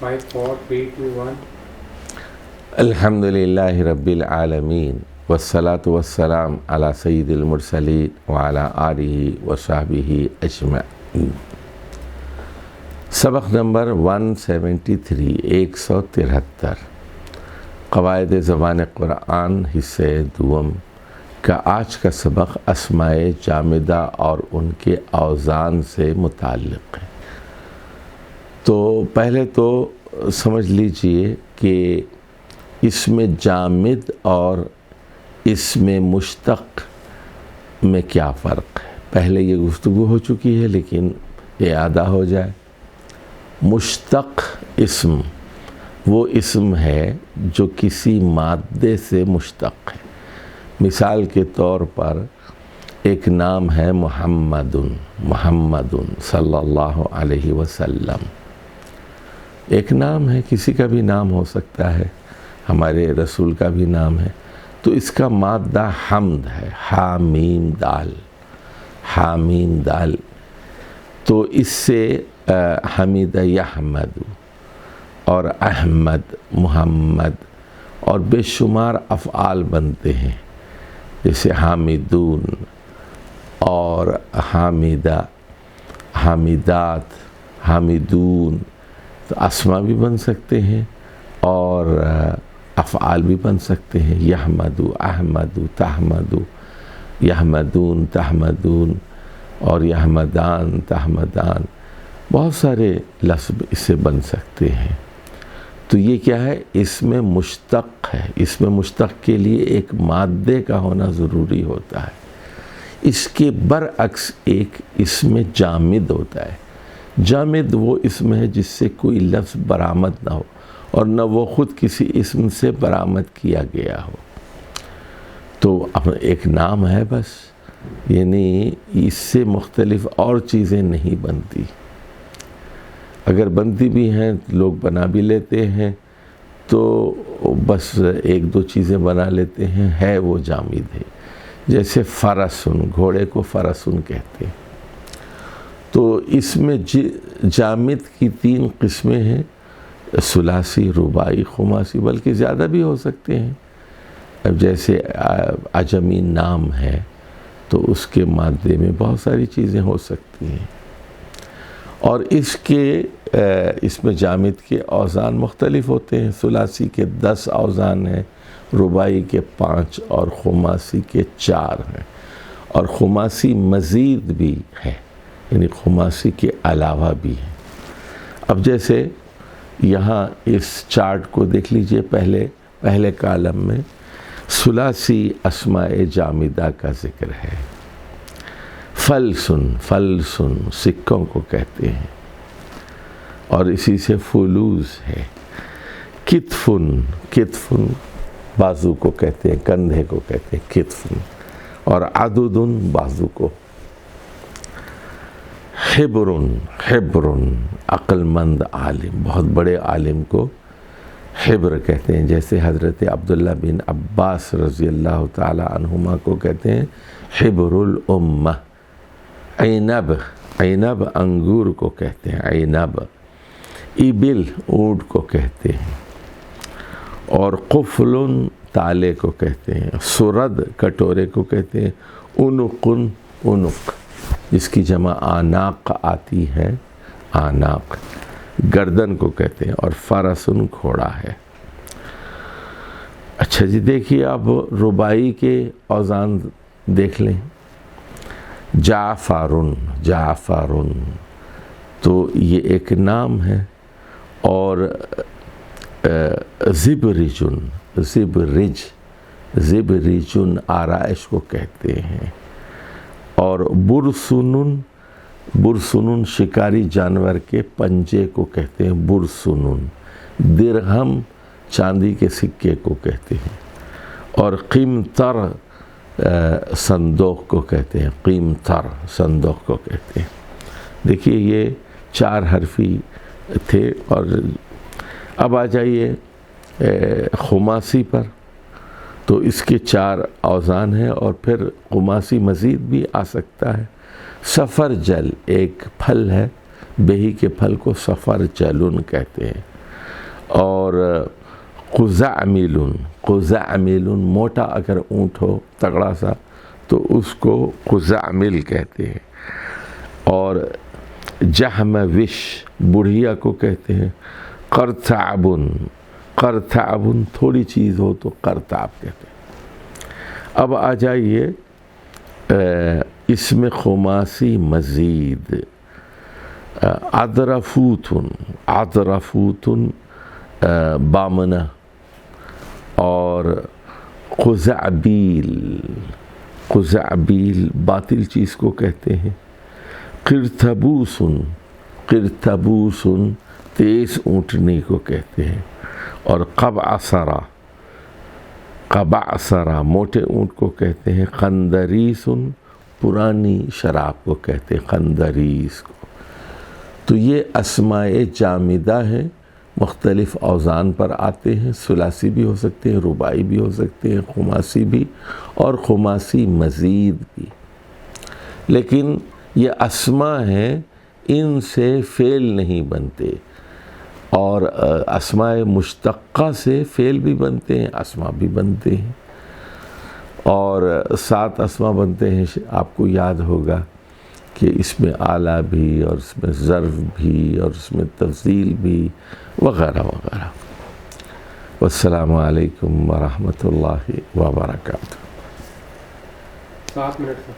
5, 4, 3, 2, 1. الحمدللہ رب العالمین والصلاة والسلام علی سید المرسلین وعلی آلہ وصحبہ اجمعین۔ سبق نمبر 173 173 قواعد زبان قرآن حصہ دوم کا آج کا سبق اسماء جامدہ اور ان کے اوزان سے متعلق ہے۔ تو پہلے تو سمجھ لیجئے کہ اسم جامد اور اسم مشتق میں کیا فرق ہے۔ پہلے یہ گفتگو ہو چکی ہے لیکن اعادہ ہو جائے۔ مشتق اسم وہ اسم ہے جو کسی مادے سے مشتق ہے۔ مثال کے طور پر ایک نام ہے محمد صلی اللہ علیہ وسلم، ایک نام ہے، کسی کا بھی نام ہو سکتا ہے، ہمارے رسول کا بھی نام ہے، تو اس کا مادہ حمد ہے، حامیم دال، تو اس سے حمید یحمد اور احمد محمد اور بے شمار افعال بنتے ہیں، جیسے حامدون اور حامدہ، حامدات، حامدون، تو اسما بھی بن سکتے ہیں اور افعال بھی بن سکتے ہیں۔ یحمدو، احمدو، تحمدو، یحمدون، تحمدون اور یحمدان، تحمدان، بہت سارے لفظ اس سے بن سکتے ہیں۔ تو یہ کیا ہے؟ اسم مشتق ہے۔ اسم مشتق کے لیے ایک مادے کا ہونا ضروری ہوتا ہے۔ اس کے برعکس ایک اسم جامد ہوتا ہے۔ جامد وہ اسم ہے جس سے کوئی لفظ برآمد نہ ہو اور نہ وہ خود کسی اسم سے برآمد کیا گیا ہو۔ تو ایک نام ہے بس، یعنی اس سے مختلف اور چیزیں نہیں بنتی۔ اگر بنتی بھی ہیں لوگ بنا بھی لیتے ہیں تو بس ایک دو چیزیں بنا لیتے ہیں، ہے وہ جامد ہے۔ جیسے فرسن، گھوڑے کو فرسن کہتے ہیں۔ تو اس میں جامد کی 3 قسمیں ہیں، ثلاثی، رباعی، خماسی، بلکہ زیادہ بھی ہو سکتے ہیں۔ اب جیسے عجمی نام ہے تو اس کے مادے میں بہت ساری چیزیں ہو سکتی ہیں، اور اس میں جامد کے اوزان مختلف ہوتے ہیں۔ ثلاثی کے 10 اوزان ہیں، رباعی کے 5 اور خماسی کے 4 ہیں، اور خماسی مزید بھی ہے، یعنی خماسی کے علاوہ بھی ہے۔ اب جیسے یہاں اس چارٹ کو دیکھ لیجئے، پہلے کالم میں ثلاثی اسماء جامدہ کا ذکر ہے۔ فلسن سکوں کو کہتے ہیں، اور اسی سے فلوس ہے۔ کتفن بازو کو کہتے ہیں، کندھے کو کہتے ہیں کتفن، اور عددن بازو کو۔ حبرن عقل مند عالم، بہت بڑے عالم کو حبر کہتے ہیں، جیسے حضرت عبداللہ بن عباس رضی اللہ تعالی عنہما کو کہتے ہیں حبر الامہ۔ عنب انگور کو کہتے ہیں عنب۔ ابل اونٹ کو کہتے ہیں، اور قفل تالے کو کہتے ہیں۔ سرد کٹورے کو کہتے ہیں۔ عنق جس کی جمع آناق آتی ہے، آناق، گردن کو کہتے ہیں، اور فرسن گھوڑا ہے۔ اچھا جی، دیکھیے اب رباعی کے اوزان دیکھ لیں۔ جعفرن تو یہ ایک نام ہے، اور زبرجن آرائش کو کہتے ہیں، اور برسنن شکاری جانور کے پنجے کو کہتے ہیں برسنن۔ درہم چاندی کے سکے کو کہتے ہیں، اور قیمتر صندوق کو کہتے ہیں، قیمتر صندوق کو کہتے ہیں۔ دیکھیے یہ 4 حرفی تھے، اور اب آ جائیے خماسی پر، تو اس کے 4 اوزان ہیں، اور پھر خماسی مزید بھی آ سکتا ہے۔ سفر جل ایک پھل ہے، بہی کے پھل کو سفر جلن کہتے ہیں، اور قزعمل، قزعمل موٹا اگر اونٹ ہو تگڑا سا تو اس کو قزعمل کہتے ہیں، اور جہم وش بڑھیا کو کہتے ہیں قرطعبن، قرطعبن تھوڑی چیز ہو تو قرطعب کہتے ہیں۔ اب آ جائیے اس میں خماسی مزید، عذرفوتن، عذرفوتن بامنہ، اور قزعبیل، قزعبیل باطل چیز کو کہتے ہیں، قرطبوسن، قرطبوسن تیز اونٹنی کو کہتے ہیں، اور قبعثرہ، قبعثرہ موٹے اونٹ کو کہتے ہیں، قندریسن پرانی شراب کو کہتے ہیں، قندریس کو۔ تو یہ اسماء جامدہ ہیں، مختلف اوزان پر آتے ہیں، ثلاثی بھی ہو سکتے ہیں، رباعی بھی ہو سکتے ہیں، خماسی بھی اور خماسی مزید بھی، لیکن یہ اسماء ہیں، ان سے فعل نہیں بنتے، اور اسماء مشتقہ سے فعل بھی بنتے ہیں، اسماء بھی بنتے ہیں، اور 7 اسماء بنتے ہیں۔ آپ کو یاد ہوگا کہ اس میں اعلیٰ بھی، اور اس میں ظرف بھی، اور اس میں تفضیل بھی، وغیرہ وغیرہ۔ والسلام علیکم ورحمۃ اللہ وبرکاتہ۔ 7 منٹ سے